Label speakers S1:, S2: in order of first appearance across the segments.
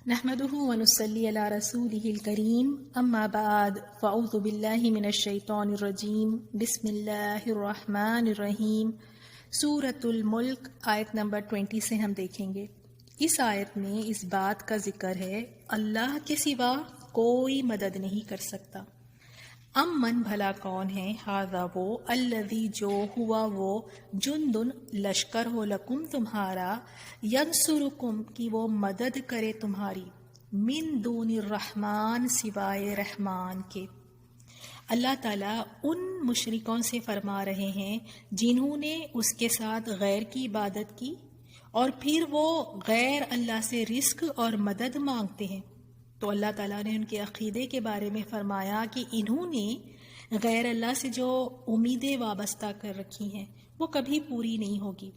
S1: نحمده ونصلي على رسوله الكريم اما بعد فاعوذ بالله من الشیطان الرجیم بسم اللہ الرحمن الرحیم سورۃ الملک آیت نمبر 20 سے ہم دیکھیں گے۔ اس آیت میں اس بات کا ذکر ہے اللہ کے سوا کوئی مدد نہیں کر سکتا۔ من بھلا کون ہے، ہذا وہ، الذی جو ہوا وہ، جندن لشکر ہو، لکم تمہارا، ینصرکم کی وہ مدد کرے تمہاری، من دون الرحمن سوائے رحمان کے۔ اللہ تعالیٰ ان مشرکوں سے فرما رہے ہیں جنہوں نے اس کے ساتھ غیر کی عبادت کی اور پھر وہ غیر اللہ سے رزق اور مدد مانگتے ہیں، تو اللہ تعالیٰ نے ان کے عقیدے کے بارے میں فرمایا کہ انہوں نے غیر اللہ سے جو امیدیں وابستہ کر رکھی ہیں وہ کبھی پوری نہیں ہوگی۔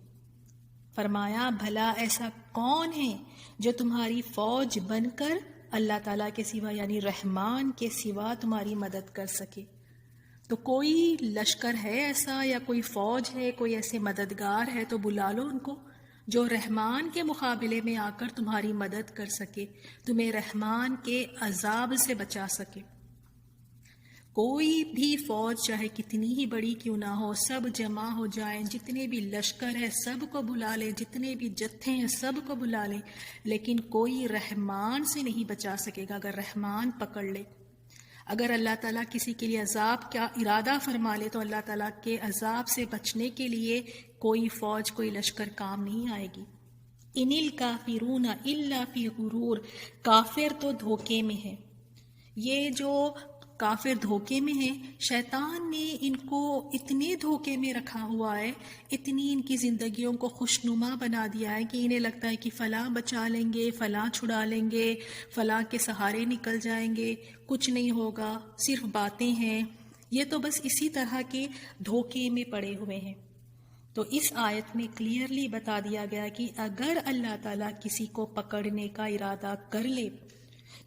S1: فرمایا بھلا ایسا کون ہے جو تمہاری فوج بن کر اللہ تعالیٰ کے سوا یعنی رحمان کے سوا تمہاری مدد کر سکے؟ تو کوئی لشکر ہے ایسا یا کوئی فوج ہے، کوئی ایسے مددگار ہے تو بلا لو ان کو جو رحمان کے مقابلے میں آ کر تمہاری مدد کر سکے، تمہیں رحمان کے عذاب سے بچا سکے۔ کوئی بھی فوج چاہے کتنی ہی بڑی کیوں نہ ہو، سب جمع ہو جائیں، جتنے بھی لشکر ہیں سب کو بلا لیں، جتنے بھی جتھے ہیں سب کو بلا لیں، لیکن کوئی رحمان سے نہیں بچا سکے گا اگر رحمان پکڑ لے۔ اگر اللہ تعالیٰ کسی کے لیے عذاب کا ارادہ فرما لے تو اللہ تعالیٰ کے عذاب سے بچنے کے لیے کوئی فوج، کوئی لشکر کام نہیں آئے گی۔ ان الکافرون الا فی غرور، کافر تو دھوکے میں ہے۔ یہ جو کافر دھوکے میں ہیں، شیطان نے ان کو اتنے دھوکے میں رکھا ہوا ہے، اتنی ان کی زندگیوں کو خوشنما بنا دیا ہے کہ انہیں لگتا ہے کہ فلاں بچا لیں گے، فلاں چھڑا لیں گے، فلاں کے سہارے نکل جائیں گے، کچھ نہیں ہوگا، صرف باتیں ہیں۔ یہ تو بس اسی طرح کے دھوکے میں پڑے ہوئے ہیں۔ تو اس آیت میں کلیئرلی بتا دیا گیا کہ اگر اللہ تعالیٰ کسی کو پکڑنے کا ارادہ کر لے،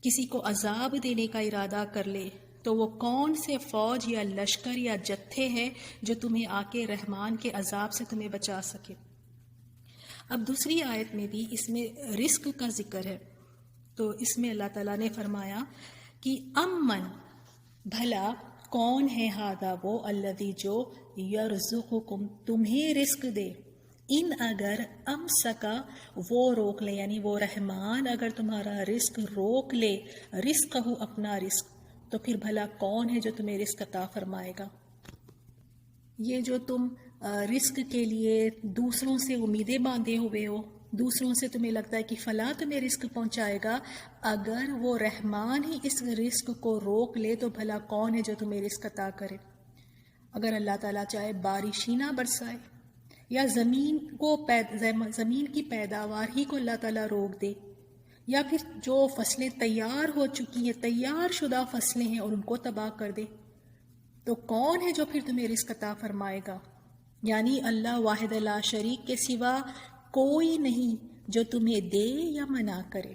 S1: کسی کو عذاب دینے کا ارادہ کر لے، تو وہ کون سے فوج یا لشکر یا جتھے ہیں جو تمہیں آ کے رحمان کے عذاب سے تمہیں بچا سکے۔ اب دوسری آیت میں بھی اس میں رزق کا ذکر ہے، تو اس میں اللہ تعالیٰ نے فرمایا کہ امن بھلا کون ہے، ہادہ وہ، الذی جو، یرزقکم تمہیں رزق دے، ان اگر امسکا وہ روک لے، یعنی وہ رحمان اگر تمہارا رزق روک لے، رزق ہو اپنا رزق، تو پھر بھلا کون ہے جو تمہیں رزق عطا فرمائے گا؟ یہ جو تم رزق کے لیے دوسروں سے امیدیں باندھے ہوئے ہو، دوسروں سے تمہیں لگتا ہے کہ فلاں تمہیں رزق پہنچائے گا، اگر وہ رحمان ہی اس رزق کو روک لے تو بھلا کون ہے جو تمہیں رزق عطا کرے؟ اگر اللہ تعالیٰ چاہے بارش ہی نہ برسائے یا زمین کی پیداوار ہی کو اللہ تعالیٰ روک دے، یا پھر جو فصلیں تیار ہو چکی ہیں، تیار شدہ فصلیں ہیں، اور ان کو تباہ کر دے، تو کون ہے جو پھر تمہیں رزق عطا فرمائے گا؟ یعنی اللہ واحد لا شریک کے سوا کوئی نہیں جو تمہیں دے یا منع کرے۔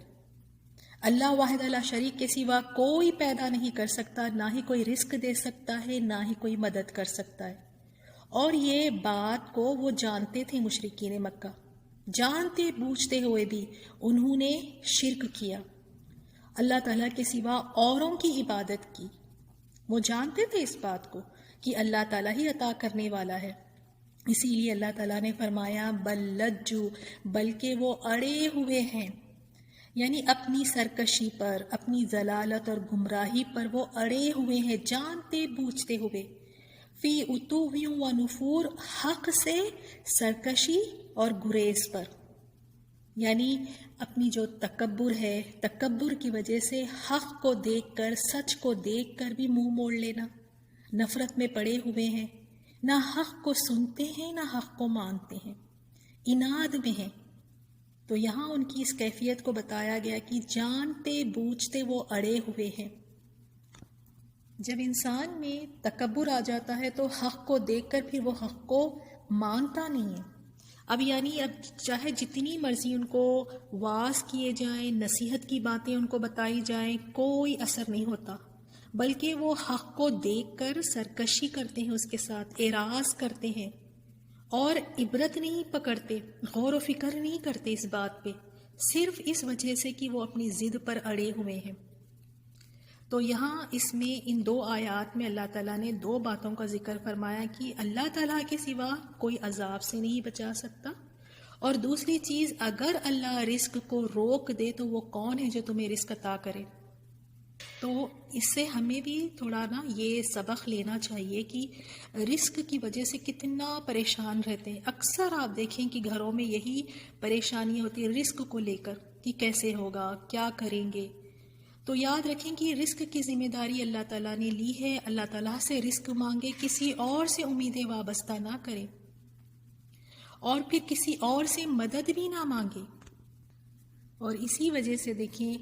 S1: اللہ واحد لا شریک کے سوا کوئی پیدا نہیں کر سکتا، نہ ہی کوئی رزق دے سکتا ہے، نہ ہی کوئی مدد کر سکتا ہے۔ اور یہ بات کو وہ جانتے تھے مشرکین مکہ، جانتے بوجھتے ہوئے بھی انہوں نے شرک کیا، اللہ تعالیٰ کے سوا اوروں کی عبادت کی۔ وہ جانتے تھے اس بات کو کہ اللہ تعالیٰ ہی عطا کرنے والا ہے، اسی لیے اللہ تعالیٰ نے فرمایا بل لجو، بلکہ وہ اڑے ہوئے ہیں، یعنی اپنی سرکشی پر، اپنی ضلالت اور گمراہی پر وہ اڑے ہوئے ہیں، جانتے بوجھتے ہوئے، فی عتو و نفور، حق سے سرکشی اور گریز پر، یعنی اپنی جو تکبر ہے، تکبر کی وجہ سے حق کو دیکھ کر، سچ کو دیکھ کر بھی منہ موڑ لینا، نفرت میں پڑے ہوئے ہیں، نہ حق کو سنتے ہیں نہ حق کو مانتے ہیں، اناد میں ہیں۔ تو یہاں ان کی اس کیفیت کو بتایا گیا کہ جانتے بوجھتے وہ اڑے ہوئے ہیں۔ جب انسان میں تکبر آ جاتا ہے تو حق کو دیکھ کر پھر وہ حق کو مانتا نہیں ہے۔ اب چاہے جتنی مرضی ان کو واعظ کیے جائیں، نصیحت کی باتیں ان کو بتائی جائیں، کوئی اثر نہیں ہوتا، بلکہ وہ حق کو دیکھ کر سرکشی کرتے ہیں، اس کے ساتھ اعراض کرتے ہیں اور عبرت نہیں پکڑتے، غور و فکر نہیں کرتے اس بات پہ، صرف اس وجہ سے کہ وہ اپنی ضد پر اڑے ہوئے ہیں۔ تو یہاں اس میں ان 2 آیات میں اللہ تعالیٰ نے 2 باتوں کا ذکر فرمایا کہ اللہ تعالیٰ کے سوا کوئی عذاب سے نہیں بچا سکتا، اور دوسری چیز اگر اللہ رزق کو روک دے تو وہ کون ہے جو تمہیں رزق عطا کرے۔ تو اس سے ہمیں بھی تھوڑا یہ سبق لینا چاہیے کہ رزق کی وجہ سے کتنا پریشان رہتے ہیں۔ اکثر آپ دیکھیں کہ گھروں میں یہی پریشانی ہوتی ہے رزق کو لے کر کہ کیسے ہوگا، کیا کریں گے۔ تو یاد رکھیں کہ رزق کی ذمہ داری اللہ تعالیٰ نے لی ہے، اللہ تعالیٰ سے رزق مانگے، کسی اور سے امیدیں وابستہ نہ کریں، اور پھر کسی اور سے مدد بھی نہ مانگے۔ اور اسی وجہ سے دیکھیں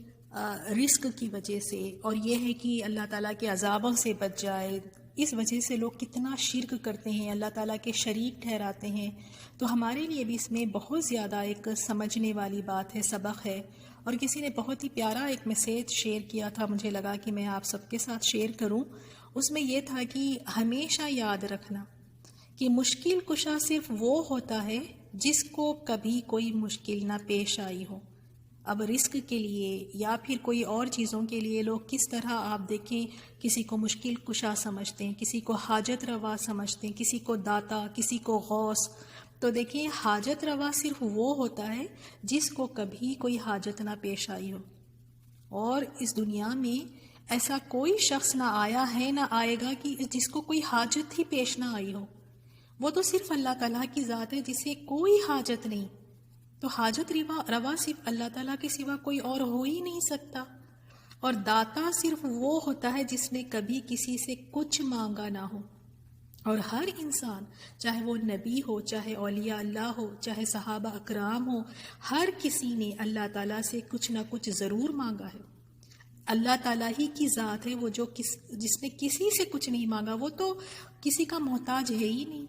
S1: رزق کی وجہ سے، اور یہ ہے کہ اللہ تعالیٰ کے عذابوں سے بچ جائے، اس وجہ سے لوگ کتنا شرک کرتے ہیں، اللہ تعالیٰ کے شریک ٹھہراتے ہیں۔ تو ہمارے لیے بھی اس میں بہت زیادہ ایک سمجھنے والی بات ہے، سبق ہے۔ اور کسی نے بہت ہی پیارا ایک میسیج شیئر کیا تھا، مجھے لگا کہ میں آپ سب کے ساتھ شیئر کروں۔ اس میں یہ تھا کہ ہمیشہ یاد رکھنا کہ مشکل کشا صرف وہ ہوتا ہے جس کو کبھی کوئی مشکل نہ پیش آئی ہو۔ اب رزق کے لیے یا پھر کوئی اور چیزوں کے لیے لوگ کس طرح آپ دیکھیں کسی کو مشکل کشا سمجھتے ہیں، کسی کو حاجت روا سمجھتے ہیں، کسی کو داتا، کسی کو غوث۔ تو دیکھیں حاجت روا صرف وہ ہوتا ہے جس کو کبھی کوئی حاجت نہ پیش آئی ہو، اور اس دنیا میں ایسا کوئی شخص نہ آیا ہے نہ آئے گا کہ جس کو کوئی حاجت ہی پیش نہ آئی ہو۔ وہ تو صرف اللہ تعالیٰ کی ذات ہے جسے کوئی حاجت نہیں۔ تو حاجت روا صرف اللہ تعالیٰ کے سوا کوئی اور ہو ہی نہیں سکتا، اور داتا صرف وہ ہوتا ہے جس نے کبھی کسی سے کچھ مانگا نہ ہو۔ اور ہر انسان، چاہے وہ نبی ہو، چاہے اولیاء اللہ ہو، چاہے صحابہ اکرام ہو، ہر کسی نے اللہ تعالیٰ سے کچھ نہ کچھ ضرور مانگا ہے۔ اللہ تعالیٰ ہی کی ذات ہے وہ جس نے کسی سے کچھ نہیں مانگا، وہ تو کسی کا محتاج ہے ہی نہیں۔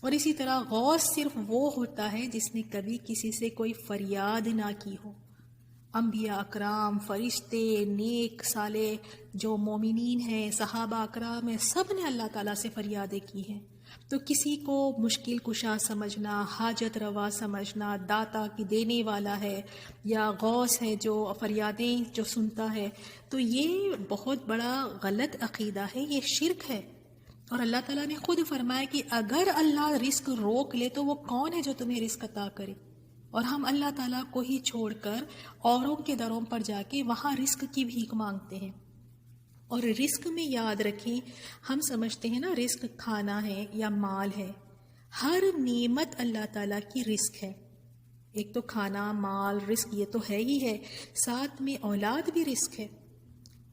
S1: اور اسی طرح غوث صرف وہ ہوتا ہے جس نے کبھی کسی سے کوئی فریاد نہ کی ہو۔ انبیاء اکرام، فرشتے، نیک صالح جو مومنین ہیں، صحابہ اکرام ہیں، سب نے اللہ تعالیٰ سے فریادیں کی ہیں۔ تو کسی کو مشکل کشا سمجھنا، حاجت روا سمجھنا، داتا کی دینے والا ہے، یا غوث ہے جو فریادیں جو سنتا ہے، تو یہ بہت بڑا غلط عقیدہ ہے، یہ شرک ہے۔ اور اللہ تعالیٰ نے خود فرمایا کہ اگر اللہ رزق روک لے تو وہ کون ہے جو تمہیں رزق عطا کرے، اور ہم اللہ تعالیٰ کو ہی چھوڑ کر اوروں کے دروں پر جا کے وہاں رزق کی بھیک مانگتے ہیں۔ اور رزق میں یاد رکھیں، ہم سمجھتے ہیں نا رزق کھانا ہے یا مال ہے، ہر نعمت اللہ تعالیٰ کی رزق ہے۔ ایک تو کھانا، مال، رزق یہ تو ہے ہی ہے، ساتھ میں اولاد بھی رزق ہے،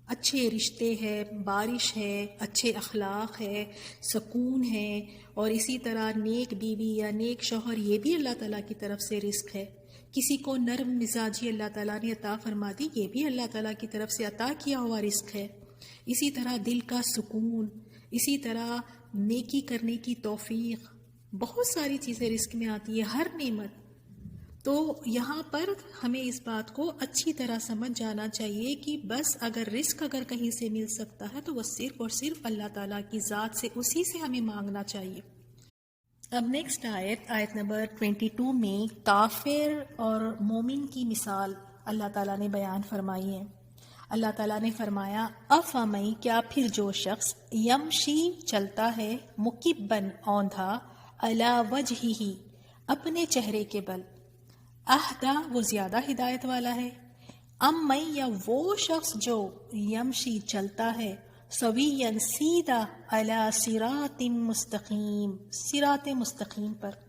S1: اچھے رشتے ہے، بارش ہے، اچھے اخلاق ہے، سکون ہے، اور اسی طرح نیک بیوی یا نیک شوہر، یہ بھی اللہ تعالیٰ کی طرف سے رزق ہے۔ کسی کو نرم مزاجی اللہ تعالیٰ نے عطا فرما دی، یہ بھی اللہ تعالیٰ کی طرف سے عطا کیا ہوا رزق ہے۔ اسی طرح دل کا سکون، اسی طرح نیکی کرنے کی توفیق، بہت ساری چیزیں رزق میں آتی ہے، ہر نعمت۔ تو یہاں پر ہمیں اس بات کو اچھی طرح سمجھ جانا چاہیے کہ بس اگر رزق اگر کہیں سے مل سکتا ہے تو وہ صرف اور صرف اللہ تعالیٰ کی ذات سے، اسی سے ہمیں مانگنا چاہیے۔ اب نیکسٹ آیت نمبر 22 میں کافر اور مومن کی مثال اللہ تعالیٰ نے بیان فرمائی ہے۔ اللہ تعالیٰ نے فرمایا افمن، کیا پھر جو شخص یمشی چلتا ہے، مکبن اوندھا، علی وجہہ اپنے چہرے کے بل، اہدا وہ زیادہ ہدایت والا ہے، ام میں یا وہ شخص جو یمشی چلتا ہے، سویاً سیدھا، علی صراط مستقیم، صراط مستقیم پر۔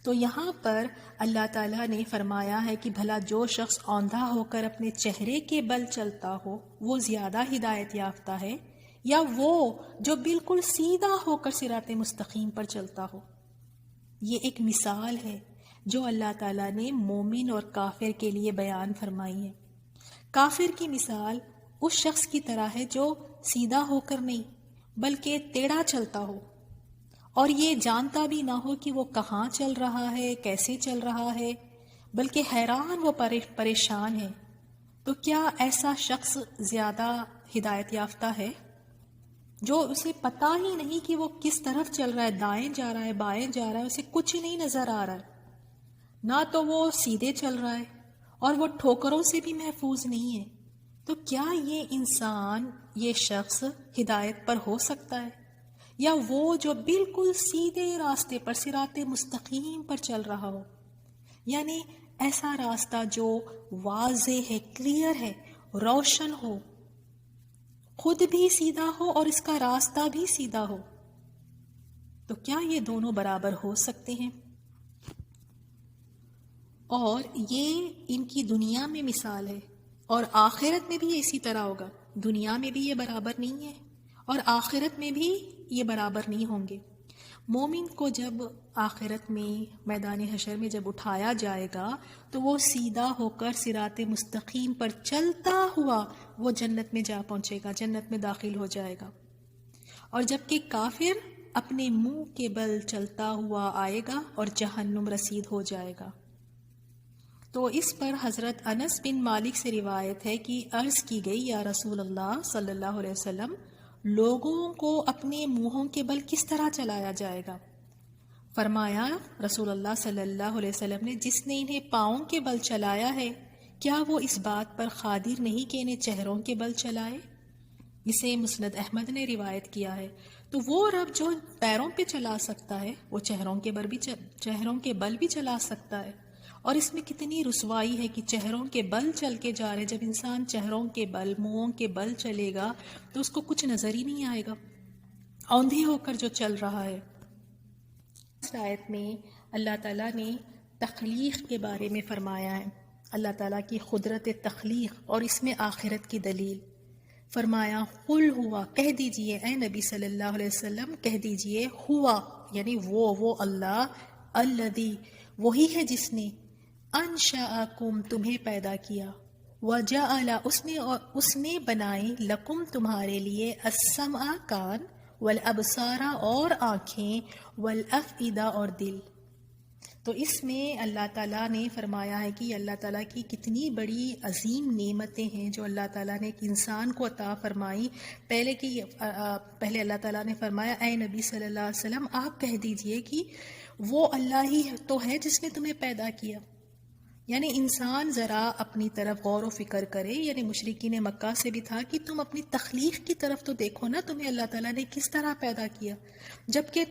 S1: تو یہاں پر اللہ تعالیٰ نے فرمایا ہے کہ بھلا جو شخص اوندھا ہو کر اپنے چہرے کے بل چلتا ہو وہ زیادہ ہدایت یافتہ ہے، یا وہ جو بالکل سیدھا ہو کر صراط مستقیم پر چلتا ہو۔ یہ ایک مثال ہے جو اللہ تعالیٰ نے مومن اور کافر کے لیے بیان فرمائی ہے۔ کافر کی مثال اس شخص کی طرح ہے جو سیدھا ہو کر نہیں بلکہ ٹیڑھا چلتا ہو، اور یہ جانتا بھی نہ ہو کہ وہ کہاں چل رہا ہے، کیسے چل رہا ہے، بلکہ حیران وہ پریشان ہے۔ تو کیا ایسا شخص زیادہ ہدایت یافتہ ہے؟ جو اسے پتہ ہی نہیں کہ وہ کس طرف چل رہا ہے، دائیں جا رہا ہے، بائیں جا رہا ہے، اسے کچھ نہیں نظر آ رہا ہے، نہ تو وہ سیدھے چل رہا ہے اور وہ ٹھوکروں سے بھی محفوظ نہیں ہے، تو کیا یہ انسان، یہ شخص ہدایت پر ہو سکتا ہے؟ یا وہ جو بالکل سیدھے راستے پر، صراط مستقیم پر چل رہا ہو، یعنی ایسا راستہ جو واضح ہے، کلیئر ہے، روشن ہو، خود بھی سیدھا ہو اور اس کا راستہ بھی سیدھا ہو، تو کیا یہ دونوں برابر ہو سکتے ہیں؟ اور یہ ان کی دنیا میں مثال ہے، اور آخرت میں بھی اسی طرح ہوگا۔ دنیا میں بھی یہ برابر نہیں ہے اور آخرت میں بھی یہ برابر نہیں ہوں گے۔ مومن کو جب آخرت میں میدان حشر میں جب اٹھایا جائے گا تو وہ سیدھا ہو کر صراط مستقیم پر چلتا ہوا وہ جنت میں جا پہنچے گا، جنت میں داخل ہو جائے گا، اور جبکہ کافر اپنے منہ کے بل چلتا ہوا آئے گا اور جہنم رسید ہو جائے گا۔ تو اس پر حضرت انس بن مالک سے روایت ہے کہ عرض کی گئی، یا رسول اللہ صلی اللہ علیہ وسلم، لوگوں کو اپنے منہوں کے بل کس طرح چلایا جائے گا؟ فرمایا رسول اللہ صلی اللہ علیہ وسلم نے، جس نے انہیں پاؤں کے بل چلایا ہے، کیا وہ اس بات پر قادر نہیں کہ انہیں چہروں کے بل چلائے؟ اسے مسند احمد نے روایت کیا ہے۔ تو وہ رب جو پیروں پہ چلا سکتا ہے وہ چہروں کے بل بھی چلا سکتا ہے، اور اس میں کتنی رسوائی ہے کہ چہروں کے بل چل کے جا رہے۔ جب انسان چہروں کے بل، منہوں کے بل چلے گا تو اس کو کچھ نظر ہی نہیں آئے گا، اوندھی ہو کر جو چل رہا ہے۔ اس آیت میں اللہ تعالیٰ نے تخلیق کے بارے میں فرمایا ہے، اللہ تعالیٰ کی قدرت تخلیق، اور اس میں آخرت کی دلیل فرمایا، قل ہوا، کہہ دیجئے اے نبی صلی اللہ علیہ وسلم، کہہ دیجئے، ہوا یعنی وہ اللہ، الذی وہی ہے جس نے، انشأکم تمہیں پیدا کیا، وجعل اس نے بنائے، لکم تمہارے لیے، السمع کان، والابصار اور آنکھیں، والافئدہ اور دل۔ تو اس میں اللہ تعالیٰ نے فرمایا ہے کہ اللہ تعالیٰ کی کتنی بڑی عظیم نعمتیں ہیں جو اللہ تعالیٰ نے ایک انسان کو عطا فرمائی۔ پہلے اللہ تعالیٰ نے فرمایا، اے نبی صلی اللہ علیہ وسلم، آپ کہہ دیجئے کہ وہ اللہ ہی تو ہے جس نے تمہیں پیدا کیا۔ یعنی انسان ذرا اپنی طرف غور و فکر کرے، یعنی مشرکین مکہ سے بھی تھا کہ تم اپنی تخلیق کی طرف تو دیکھو نا، تمہیں اللہ تعالیٰ نے کس طرح پیدا کیا، جبکہ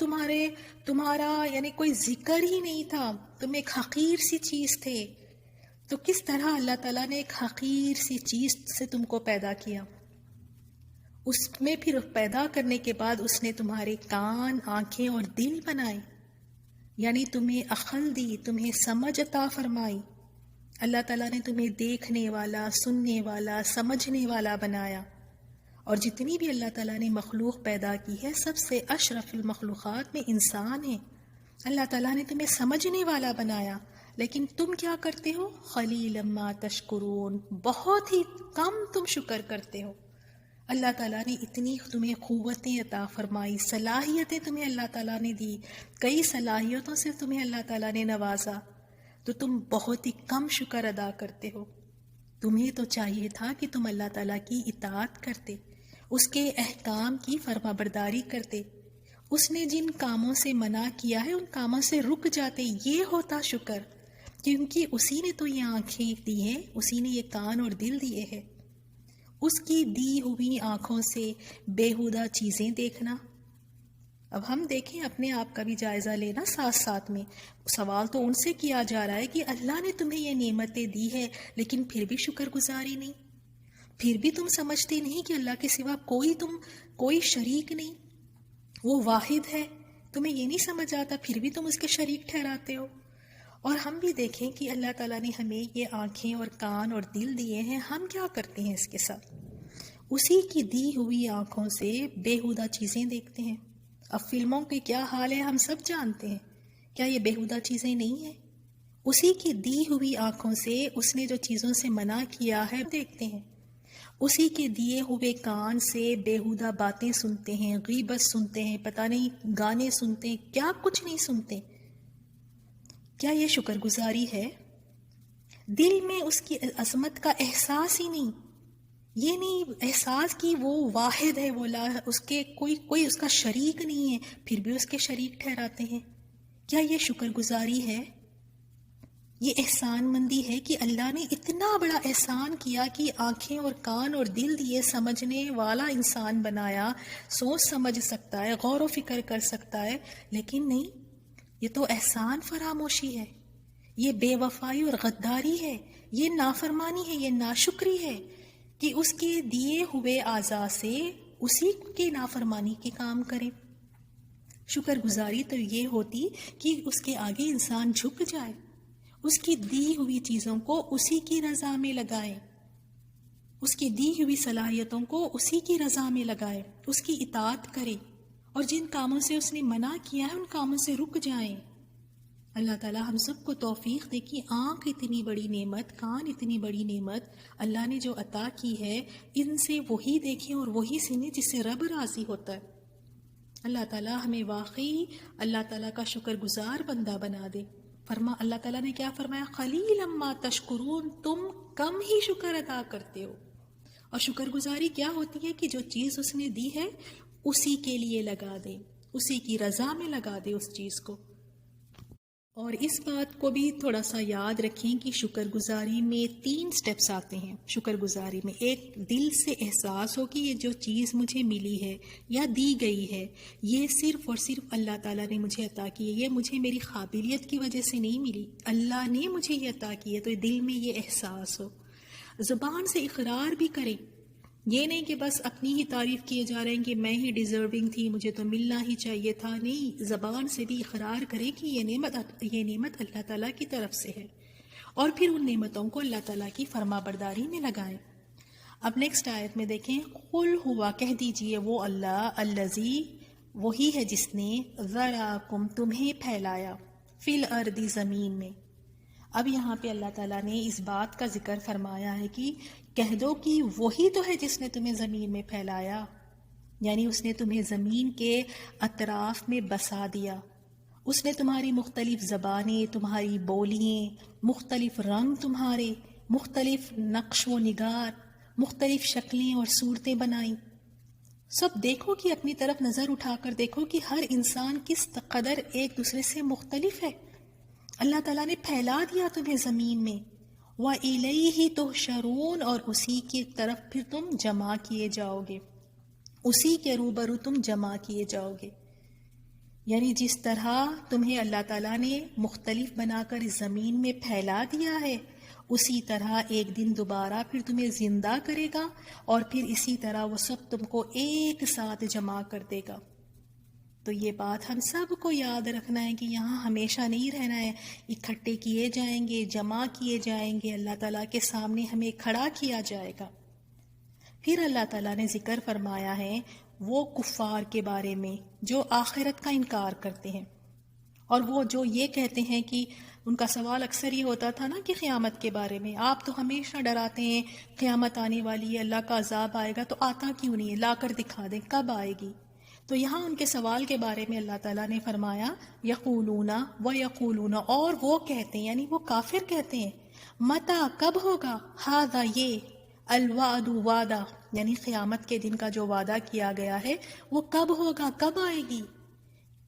S1: تمہارا یعنی کوئی ذکر ہی نہیں تھا، تم ایک حقیر سی چیز تھے، تو کس طرح اللہ تعالیٰ نے ایک حقیر سی چیز سے تم کو پیدا کیا۔ اس میں پھر پیدا کرنے کے بعد اس نے تمہارے کان، آنکھیں اور دل بنائے، یعنی تمہیں عقل دی، تمہیں سمجھ عطا فرمائی۔ اللہ تعالیٰ نے تمہیں دیکھنے والا، سننے والا، سمجھنے والا بنایا۔ اور جتنی بھی اللہ تعالیٰ نے مخلوق پیدا کی ہے، سب سے اشرف المخلوقات میں انسان ہے۔ اللہ تعالیٰ نے تمہیں سمجھنے والا بنایا، لیکن تم کیا کرتے ہو؟ قلیلا ما تشکرون، بہت ہی کم تم شکر کرتے ہو۔ اللہ تعالیٰ نے اتنی تمہیں قوتیں عطا فرمائی، صلاحیتیں تمہیں اللہ تعالیٰ نے دی، کئی صلاحیتوں سے تمہیں اللہ تعالیٰ نے نوازا، تو تم بہت ہی کم شکر ادا کرتے ہو۔ تمہیں تو چاہیے تھا کہ تم اللہ تعالیٰ کی اطاعت کرتے، اس کے احکام کی فرما برداری کرتے، اس نے جن کاموں سے منع کیا ہے ان کاموں سے رک جاتے، یہ ہوتا شکر، کیونکہ اسی نے تو یہ آنکھیں دی ہیں، اسی نے یہ کان اور دل دیے ہیں۔ اس کی دی ہوئی آنکھوں سے بیہودہ چیزیں دیکھنا۔ اب ہم دیکھیں، اپنے آپ کا بھی جائزہ لینا ساتھ ساتھ میں۔ سوال تو ان سے کیا جا رہا ہے کہ اللہ نے تمہیں یہ نعمتیں دی ہے، لیکن پھر بھی شکر گزاری نہیں، پھر بھی تم سمجھتے نہیں کہ اللہ کے سوا کوئی شریک نہیں، وہ واحد ہے، تمہیں یہ نہیں سمجھ آتا، پھر بھی تم اس کے شریک ٹھہراتے ہو۔ اور ہم بھی دیکھیں کہ اللہ تعالیٰ نے ہمیں یہ آنکھیں اور کان اور دل دیے ہیں، ہم کیا کرتے ہیں اس کے ساتھ؟ اسی کی دی ہوئی آنکھوں سے بیہودہ چیزیں دیکھتے ہیں۔ اب فلموں کے کیا حال ہے ہم سب جانتے ہیں، کیا یہ بیہودہ چیزیں نہیں ہیں؟ اسی کی دی ہوئی آنکھوں سے اس نے جو چیزوں سے منع کیا ہے دیکھتے ہیں، اسی کے دیے ہوئے کان سے بیہودہ باتیں سنتے ہیں، غیبت سنتے ہیں، پتہ نہیں گانے سنتے ہیں، کیا کچھ نہیں سنتے۔ کیا یہ شکر گزاری ہے؟ دل میں اس کی عظمت کا احساس ہی نہیں، یہ نہیں احساس کہ وہ واحد ہے، وہ اس کے کوئی اس کا شریک نہیں ہے، پھر بھی اس کے شریک ٹھہراتے ہیں۔ کیا یہ شکر گزاری ہے؟ یہ احسان مندی ہے کہ اللہ نے اتنا بڑا احسان کیا کہ آنکھیں اور کان اور دل دیے سمجھنے والا انسان بنایا، سوچ سمجھ سکتا ہے، غور و فکر کر سکتا ہے، لیکن نہیں، یہ تو احسان فراموشی ہے، یہ بے وفائی اور غداری ہے، یہ نافرمانی ہے، یہ ناشکری ہے کہ اس کے دیے ہوئے اعضاء سے اسی کے نافرمانی کے کام کرے۔ شکر گزاری تو یہ ہوتی کہ اس کے آگے انسان جھک جائے، اس کی دی ہوئی چیزوں کو اسی کی رضا میں لگائے، اس کی دی ہوئی صلاحیتوں کو اسی کی رضا میں لگائے، اس کی اطاعت کرے، اور جن کاموں سے اس نے منع کیا ہے ان کاموں سے رک جائیں۔ اللہ تعالیٰ ہم سب کو توفیق دے کہ آنکھ اتنی بڑی نعمت، کان اتنی بڑی نعمت اللہ نے جو عطا کی ہے، ان سے وہی دیکھیں اور وہی سنیں جس سے رب راضی ہوتا ہے۔ اللہ تعالیٰ ہمیں واقعی اللہ تعالیٰ کا شکر گزار بندہ بنا دے۔ اللہ تعالیٰ نے کیا فرمایا؟ قلیلا ما تشکرون، تم کم ہی شکر ادا کرتے ہو۔ اور شکر گزاری کیا ہوتی ہے کہ جو چیز اس نے دی ہے اسی کے لیے لگا دے، اسی کی رضا میں لگا دے اس چیز کو۔ اور اس بات کو بھی تھوڑا سا یاد رکھیں کہ شکر گزاری میں 3 سٹیپس آتے ہیں شکر گزاری میں۔ ایک، دل سے احساس ہو کہ یہ جو چیز مجھے ملی ہے یا دی گئی ہے یہ صرف اور صرف اللہ تعالیٰ نے مجھے عطا کی ہے، یہ مجھے میری قابلیت کی وجہ سے نہیں ملی، اللہ نے مجھے یہ عطا کی ہے، تو دل میں یہ احساس ہو۔ زبان سے اقرار بھی کریں، یہ نہیں کہ بس اپنی ہی تعریف کیے جا رہے ہیں کہ میں ہی ڈیزرونگ تھی، مجھے تو ملنا ہی چاہیے تھا، نہیں، زبان سے بھی اقرار کریں کہ یہ نعمت اللہ تعالیٰ کی طرف سے ہے، اور پھر ان نعمتوں کو اللہ تعالیٰ کی فرما برداری میں لگائیں۔ اب نیکسٹ آیت میں دیکھیں، قل ہوا، کہہ دیجئے، وہ اللہ، الذی، وہی ہے جس نے، ذراکم، تمہیں پھیلایا، فی الارض، زمین میں۔ اب یہاں پہ اللہ تعالیٰ نے اس بات کا ذکر فرمایا ہے کہ کہہ دو کہ وہی تو ہے جس نے تمہیں زمین میں پھیلایا، یعنی اس نے تمہیں زمین کے اطراف میں بسا دیا، اس نے تمہاری مختلف زبانیں، تمہاری بولیاں، مختلف رنگ تمہارے، مختلف نقش و نگار، مختلف شکلیں اور صورتیں بنائیں۔ سب دیکھو کہ اپنی طرف نظر اٹھا کر دیکھو کہ ہر انسان کس قدر ایک دوسرے سے مختلف ہے۔ اللہ تعالیٰ نے پھیلا دیا تمہیں زمین میں، وَإِلَيْهِ تُحْشَرُونَ، اور اسی کی طرف پھر تم جمع کیے جاؤ گے، اسی کے روبرو تم جمع کیے جاؤ گے۔ یعنی جس طرح تمہیں اللہ تعالیٰ نے مختلف بنا کر اس زمین میں پھیلا دیا ہے، اسی طرح ایک دن دوبارہ پھر تمہیں زندہ کرے گا، اور پھر اسی طرح وہ سب تم کو ایک ساتھ جمع کر دے گا۔ تو یہ بات ہم سب کو یاد رکھنا ہے کہ یہاں ہمیشہ نہیں رہنا ہے، اکٹھے کیے جائیں گے، جمع کیے جائیں گے، اللہ تعالیٰ کے سامنے ہمیں کھڑا کیا جائے گا۔ پھر اللہ تعالیٰ نے ذکر فرمایا ہے وہ کفار کے بارے میں جو آخرت کا انکار کرتے ہیں، اور وہ جو یہ کہتے ہیں کہ ان کا سوال اکثر یہ ہوتا تھا نا کہ قیامت کے بارے میں، آپ تو ہمیشہ ڈراتے ہیں قیامت آنے والی ہے، اللہ کا عذاب آئے گا، تو آتا کیوں نہیں ہے؟ لا کر دکھا دیں کب آئے گی۔ تو یہاں ان کے سوال کے بارے میں اللہ تعالیٰ نے فرمایا یقولون و یقولون، اور وہ کہتے ہیں، یعنی وہ کافر کہتے ہیں، متا، کب ہوگا، ھذا، یہ، الوعد، وعدہ، یعنی قیامت کے دن کا جو وعدہ کیا گیا ہے وہ کب ہوگا، کب آئے گی،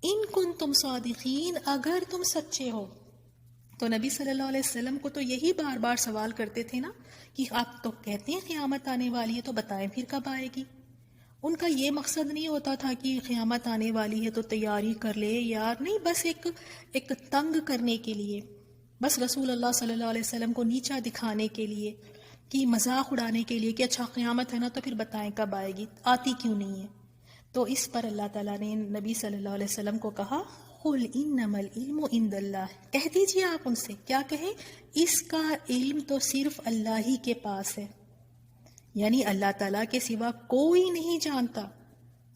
S1: ان کنتم صادقین، اگر تم سچے ہو۔ تو نبی صلی اللہ علیہ وسلم کو تو یہی بار بار سوال کرتے تھے نا کہ آپ تو کہتے ہیں قیامت آنے والی ہے، تو بتائیں پھر کب آئے گی۔ ان کا یہ مقصد نہیں ہوتا تھا کہ قیامت آنے والی ہے تو تیاری کر لے یار، نہیں، بس ایک تنگ کرنے کے لیے، بس رسول اللہ صلی اللہ علیہ وسلم کو نیچا دکھانے کے لیے، کہ مذاق اڑانے کے لیے کہ اچھا قیامت ہے نا تو پھر بتائیں کب آئے گی، آتی کیوں نہیں ہے۔ تو اس پر اللہ تعالیٰ نے نبی صلی اللہ علیہ وسلم کو کہا قل انما العلم عند اللہ، کہہ دیجیے آپ ان سے، کیا کہیں، اس کا علم تو صرف اللہ ہی کے پاس ہے، یعنی اللہ تعالیٰ کے سوا کوئی نہیں جانتا۔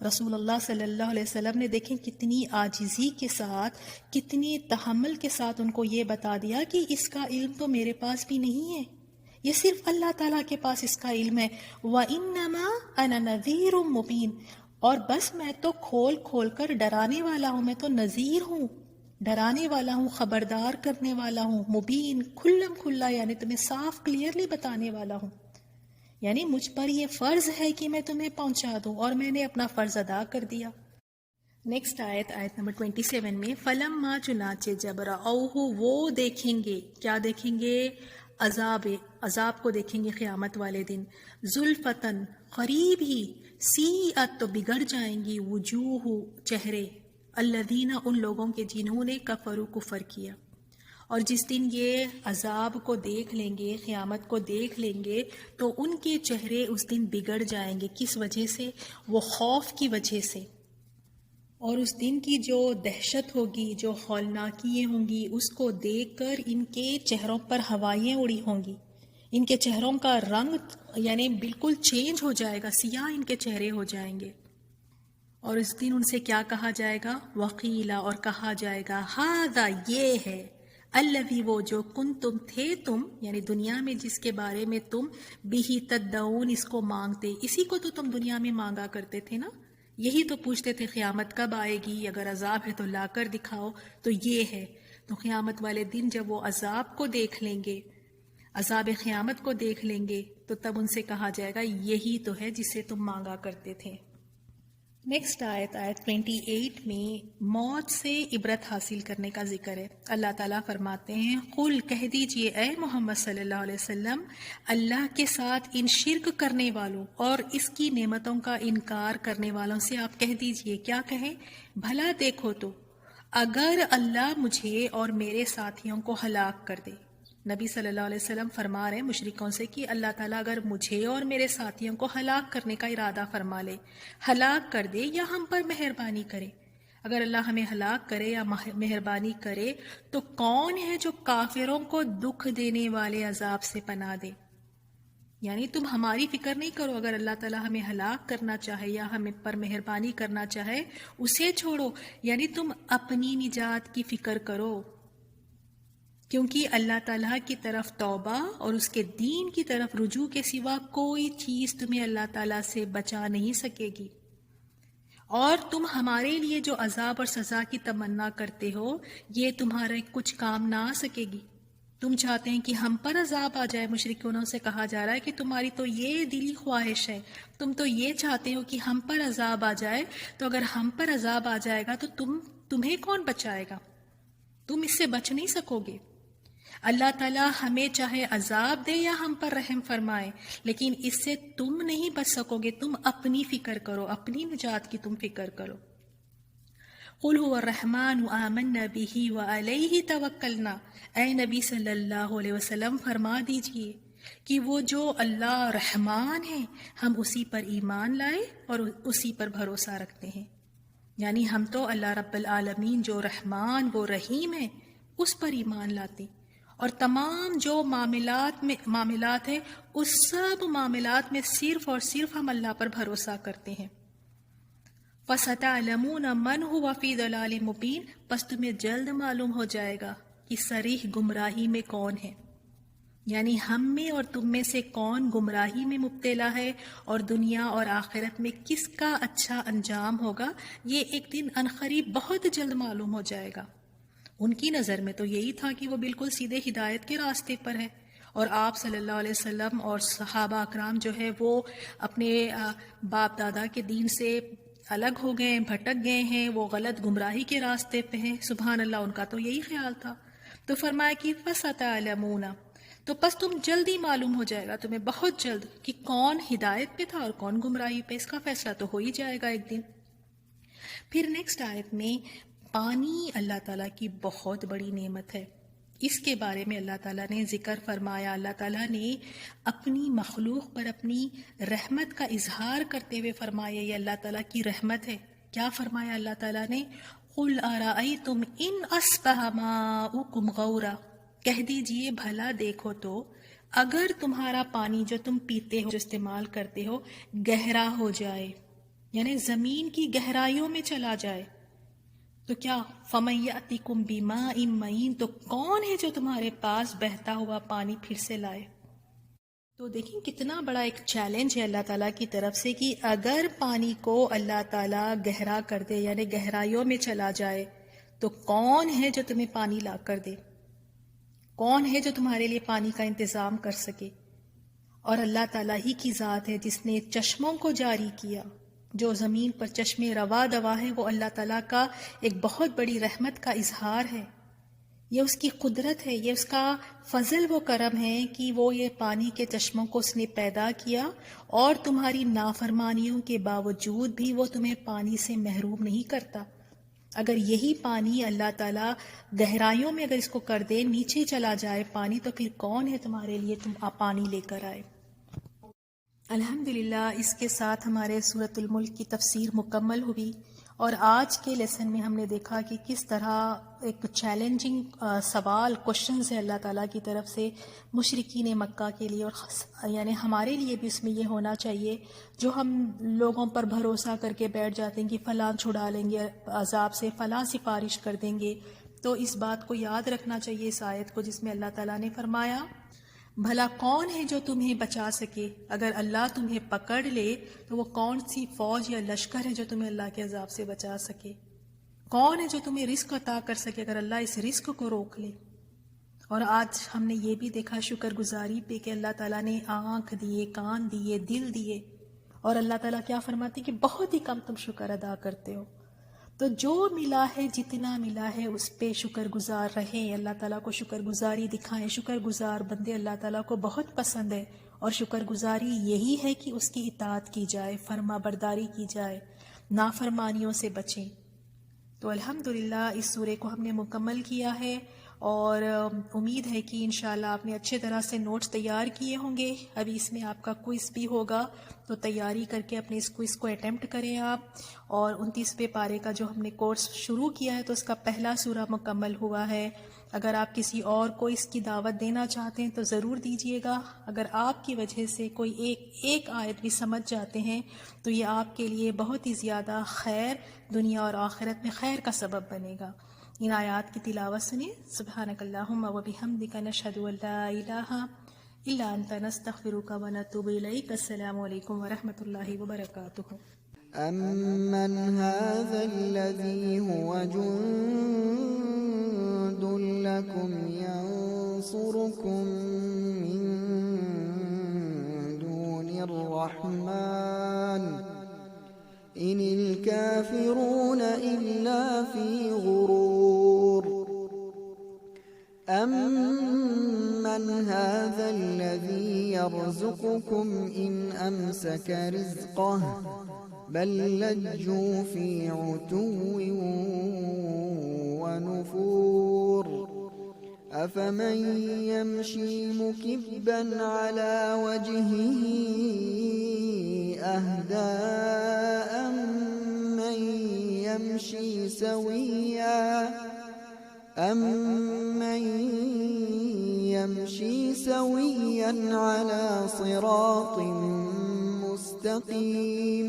S1: رسول اللہ صلی اللہ علیہ وسلم نے دیکھیں کتنی عاجزی کے ساتھ، کتنی تحمل کے ساتھ ان کو یہ بتا دیا کہ اس کا علم تو میرے پاس بھی نہیں ہے، یہ صرف اللہ تعالیٰ کے پاس اس کا علم ہے۔ وَإِنَّمَا أَنَا نَذِيرٌ مُبِينٌ، اور بس میں تو کھول کھول کر ڈرانے والا ہوں، میں تو نذیر ہوں، ڈرانے والا ہوں، خبردار کرنے والا ہوں، مبین، کھلم کھلا، یعنی تمہیں صاف کلیئرلی بتانے والا ہوں، یعنی مجھ پر یہ فرض ہے کہ میں تمہیں پہنچا دوں، اور میں نے اپنا فرض ادا کر دیا۔ نیکسٹ آیت نمبر 27 میں فلما چنانچہ جب رأوہ وہ دیکھیں گے، کیا دیکھیں گے؟ عذاب کو دیکھیں گے قیامت والے دن، زلفتن قریب ہی، سیئت تو بگڑ جائیں گی، وجوہ چہرے، الذین ان لوگوں کے جنہوں نے کفروا کفر کیا۔ اور جس دن یہ عذاب کو دیکھ لیں گے، قیامت کو دیکھ لیں گے، تو ان کے چہرے اس دن بگڑ جائیں گے۔ کس وجہ سے؟ وہ خوف کی وجہ سے، اور اس دن کی جو دہشت ہوگی، جو ہولناکیاں ہوں گی، اس کو دیکھ کر ان کے چہروں پر ہوائیں اڑی ہوں گی، ان کے چہروں کا رنگ یعنی بالکل چینج ہو جائے گا، سیاہ ان کے چہرے ہو جائیں گے۔ اور اس دن ان سے کیا کہا جائے گا؟ وقیلا، اور کہا جائے گا ہذا، یہ ہے، الذی، وہ جو کنتم تھے تم، یعنی دنیا میں جس کے بارے میں تم بہ تدعون، اس کو مانگتے، اسی کو تو تم دنیا میں مانگا کرتے تھے نا، یہی تو پوچھتے تھے قیامت کب آئے گی، اگر عذاب ہے تو لا کر دکھاؤ، تو یہ ہے۔ تو قیامت والے دن جب وہ عذاب کو دیکھ لیں گے، عذاب قیامت کو دیکھ لیں گے، تو تب ان سے کہا جائے گا یہی تو ہے جسے تم مانگا کرتے تھے۔ نیکسٹ آیت 28 میں موت سے عبرت حاصل کرنے کا ذکر ہے۔ اللہ تعالیٰ فرماتے ہیں قل، کہہ دیجئے اے محمد صلی اللہ علیہ وسلم، اللہ کے ساتھ ان شرک کرنے والوں اور اس کی نعمتوں کا انکار کرنے والوں سے آپ کہہ دیجئے، کیا کہیں؟ بھلا دیکھو تو اگر اللہ مجھے اور میرے ساتھیوں کو ہلاک کر دے۔ نبی صلی اللہ علیہ وسلم فرما رہے ہیں مشرکوں سے کہ اللہ تعالیٰ اگر مجھے اور میرے ساتھیوں کو ہلاک کرنے کا ارادہ فرما لے، ہلاک کر دے یا ہم پر مہربانی کرے، اگر اللہ ہمیں ہلاک کرے یا مہربانی کرے، تو کون ہے جو کافروں کو دکھ دینے والے عذاب سے پناہ دے؟ یعنی تم ہماری فکر نہیں کرو، اگر اللہ تعالیٰ ہمیں ہلاک کرنا چاہے یا ہمیں پر مہربانی کرنا چاہے، اسے چھوڑو، یعنی تم اپنی نجات کی فکر کرو، کیونکہ اللہ تعالیٰ کی طرف توبہ اور اس کے دین کی طرف رجوع کے سوا کوئی چیز تمہیں اللہ تعالیٰ سے بچا نہیں سکے گی۔ اور تم ہمارے لیے جو عذاب اور سزا کی تمنا کرتے ہو، یہ تمہارے کچھ کام نہ آ سکے گی۔ تم چاہتے ہیں کہ ہم پر عذاب آ جائے، مشرکینوں سے کہا جا رہا ہے کہ تمہاری تو یہ دلی خواہش ہے، تم تو یہ چاہتے ہو کہ ہم پر عذاب آ جائے، تو اگر ہم پر عذاب آ جائے گا تو تمہیں کون بچائے گا؟ تم اس سے بچ نہیں سکو گے۔ اللہ تعالیٰ ہمیں چاہے عذاب دے یا ہم پر رحم فرمائے، لیکن اس سے تم نہیں بچ سکو گے، تم اپنی فکر کرو، اپنی نجات کی تم فکر کرو۔ قل هو الرحمن آمنا به وعلیہ توکلنا، اے نبی صلی اللہ علیہ وسلم فرما دیجئے کہ وہ جو اللہ رحمان ہے، ہم اسی پر ایمان لائے اور اسی پر بھروسہ رکھتے ہیں۔ یعنی ہم تو اللہ رب العالمین جو رحمان وہ رحیم ہے، اس پر ایمان لاتے، اور تمام جو معاملات ہیں، اس سب معاملات میں صرف اور صرف ہم اللہ پر بھروسہ کرتے ہیں۔ فَسَتَعْلَمُونَ مَنْ هُوَ فِي ضَلَالٍ مُبِينٍ، پس تمہیں جلد معلوم ہو جائے گا کہ صریح گمراہی میں کون ہے، یعنی ہم میں اور تم میں سے کون گمراہی میں مبتلا ہے، اور دنیا اور آخرت میں کس کا اچھا انجام ہوگا، یہ ایک دن عنقریب بہت جلد معلوم ہو جائے گا۔ ان کی نظر میں تو یہی تھا کہ وہ بالکل سیدھے ہدایت کے راستے پر ہے، اور آپ صلی اللہ علیہ وسلم اور صحابہ اکرام جو ہے وہ اپنے باپ دادا کے دین سے الگ ہو گئے، بھٹک گئے ہیں، وہ غلط گمراہی کے راستے پہ ہیں، سبحان اللہ، ان کا تو یہی خیال تھا۔ تو فرمایا کہ فَسَتَعْلَمُونَ، تو پس تم جلدی معلوم ہو جائے گا تمہیں بہت جلد کہ کون ہدایت پہ تھا اور کون گمراہی پہ، اس کا فیصلہ تو ہو ہی جائے گا ایک دن۔ پھر نیکسٹ آیت میں پانی اللہ تعالیٰ کی بہت بڑی نعمت ہے، اس کے بارے میں اللہ تعالیٰ نے ذکر فرمایا۔ اللہ تعالیٰ نے اپنی مخلوق پر اپنی رحمت کا اظہار کرتے ہوئے فرمایا، یہ اللہ تعالیٰ کی رحمت ہے۔ کیا فرمایا اللہ تعالیٰ نے؟ قُلْ أَرَأَيْتُمْ إِنْ أَصْبَحَ مَاؤُكُمْ غَوْرًا، کہہ دیجئے بھلا دیکھو تو اگر تمہارا پانی جو تم پیتے ہو، جو استعمال کرتے ہو، گہرا ہو جائے، یعنی زمین کی گہرائیوں میں چلا جائے، تو کیا فَمَن يَأْتِكُم بِمَاءٍ مَّعِينٍ، تو کون ہے جو تمہارے پاس بہتا ہوا پانی پھر سے لائے؟ تو دیکھیں کتنا بڑا ایک چیلنج ہے اللہ تعالیٰ کی طرف سے کہ اگر پانی کو اللہ تعالیٰ گہرا کر دے، یعنی گہرائیوں میں چلا جائے، تو کون ہے جو تمہیں پانی لا کر دے؟ کون ہے جو تمہارے لیے پانی کا انتظام کر سکے؟ اور اللہ تعالیٰ ہی کی ذات ہے جس نے چشموں کو جاری کیا، جو زمین پر چشمے روا دوا ہے وہ اللہ تعالیٰ کا ایک بہت بڑی رحمت کا اظہار ہے، یہ اس کی قدرت ہے، یہ اس کا فضل و کرم ہے کہ وہ یہ پانی کے چشموں کو اس نے پیدا کیا اور تمہاری نافرمانیوں کے باوجود بھی وہ تمہیں پانی سے محروم نہیں کرتا۔ اگر یہی پانی اللہ تعالیٰ گہرائیوں میں اگر اس کو کر دے، نیچے چلا جائے پانی، تو پھر کون ہے تمہارے لیے تم پانی لے کر آئے۔ الحمدللہ اس کے ساتھ ہمارے سورۃ الملک کی تفسیر مکمل ہوئی، اور آج کے لیسن میں ہم نے دیکھا کہ کس طرح ایک چیلنجنگ سوال کوشچنز ہے اللہ تعالیٰ کی طرف سے مشرکین مکہ کے لیے، اور یعنی ہمارے لیے بھی اس میں یہ ہونا چاہیے جو ہم لوگوں پر بھروسہ کر کے بیٹھ جاتے ہیں کہ فلاں چھڑا لیں گے عذاب سے، فلاں سفارش کر دیں گے، تو اس بات کو یاد رکھنا چاہیے اس آیت کو، جس میں اللہ تعالیٰ نے فرمایا بھلا کون ہے جو تمہیں بچا سکے؟ اگر اللہ تمہیں پکڑ لے تو وہ کون سی فوج یا لشکر ہے جو تمہیں اللہ کے عذاب سے بچا سکے؟ کون ہے جو تمہیں رزق عطا کر سکے اگر اللہ اس رزق کو روک لے؟ اور آج ہم نے یہ بھی دیکھا شکر گزاری پہ کہ اللہ تعالیٰ نے آنکھ دیے، کان دیے، دل دیے، اور اللہ تعالیٰ کیا فرماتے کہ بہت ہی کم تم شکر ادا کرتے ہو۔ تو جو ملا ہے، جتنا ملا ہے، اس پہ شکر گزار رہیں، اللہ تعالیٰ کو شکر گزاری دکھائیں۔ شکر گزار بندے اللہ تعالیٰ کو بہت پسند ہے، اور شکر گزاری یہی ہے کہ اس کی اطاعت کی جائے، فرما برداری کی جائے، نافرمانیوں سے بچیں۔ تو الحمدللہ اس سورے کو ہم نے مکمل کیا ہے، اور امید ہے کہ انشاءاللہ آپ نے اچھے طرح سے نوٹس تیار کیے ہوں گے۔ ابھی اس میں آپ کا کوئز بھی ہوگا، تو تیاری کر کے اپنے اس کوئز کو اٹیمپٹ کریں آپ۔ اور 29ویں پارے کا جو ہم نے کورس شروع کیا ہے تو اس کا پہلا سورہ مکمل ہوا ہے۔ اگر آپ کسی اور کو اس کی دعوت دینا چاہتے ہیں تو ضرور دیجیے گا۔ اگر آپ کی وجہ سے کوئی ایک آیت بھی سمجھ جاتے ہیں تو یہ آپ کے لیے بہت ہی زیادہ خیر، دنیا اور آخرت میں خیر کا سبب بنے گا۔ ان آیات کی تلاوت سنیں۔ سبحانک اللہم و بحمدک، نشہد ان لا الہ الا انت، نستغفرک و نتوب الیک۔ السلام علیکم ورحمۃ اللہ وبرکاتہ۔
S2: أَمَّنْ هَذَا الَّذِي هُوَ جُندٌ لَّكُمْ يَنصُرُكُم مِّن دُونِ الرَّحْمَٰنِ إِنِ الْكَافِرُونَ إِلَّا فِي غُرُورٍ أَمَّنْ هَذَا الَّذِي يَرْزُقُكُمْ إِنْ أَمْسَكَ رِزْقَهُ بل لجوا في عتو ونفور أفمن يمشي مكبا على وجهه أهدى أمن يمشي سويا على صراط مستقيم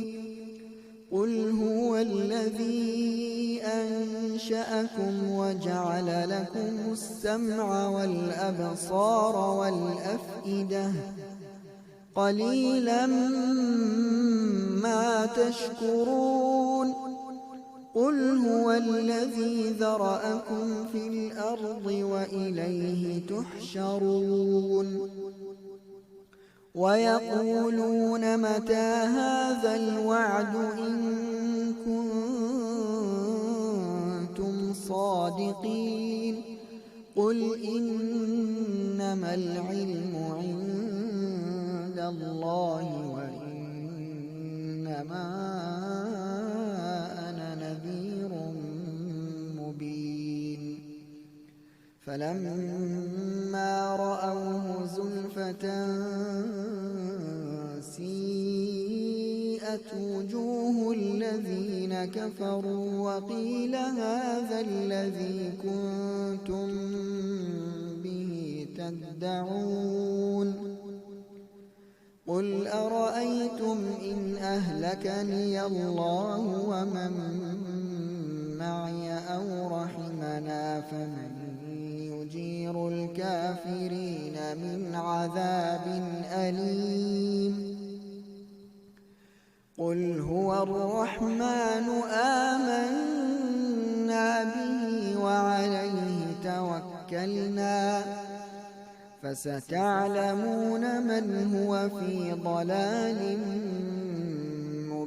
S2: قل هو الذي أنشأكم وجعل لكم السمع والأبصار والأفئدة قليلا ما تشكرون قل هو الذي ذرأكم في الأرض وإليه تحشرون ويقولون متى هذا الوعد إن كنتم صادقين قل إنما العلم عند الله وإنما أنا نذير مبين فلما رأوه زلفة سيئت وجوه الذين كفروا وقيل هذا الذي كنتم به تدعون قل أرأيتم إن أهلكني الله ومن معي أو رحمنا فمن يجير الكافرين من عذاب أليم قل هو الرحمن آمنا به وعليه توكلنا فستعلمون من هو في ضلال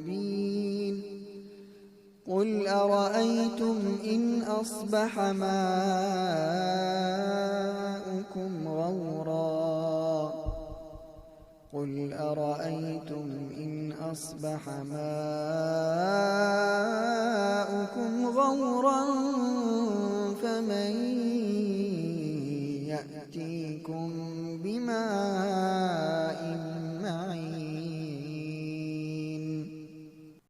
S2: مبين قل أرأيتم إن أصبح ماؤكم غورا قل أرأيتم إن أصبح ماؤكم غورا فمن يأتيكم بماء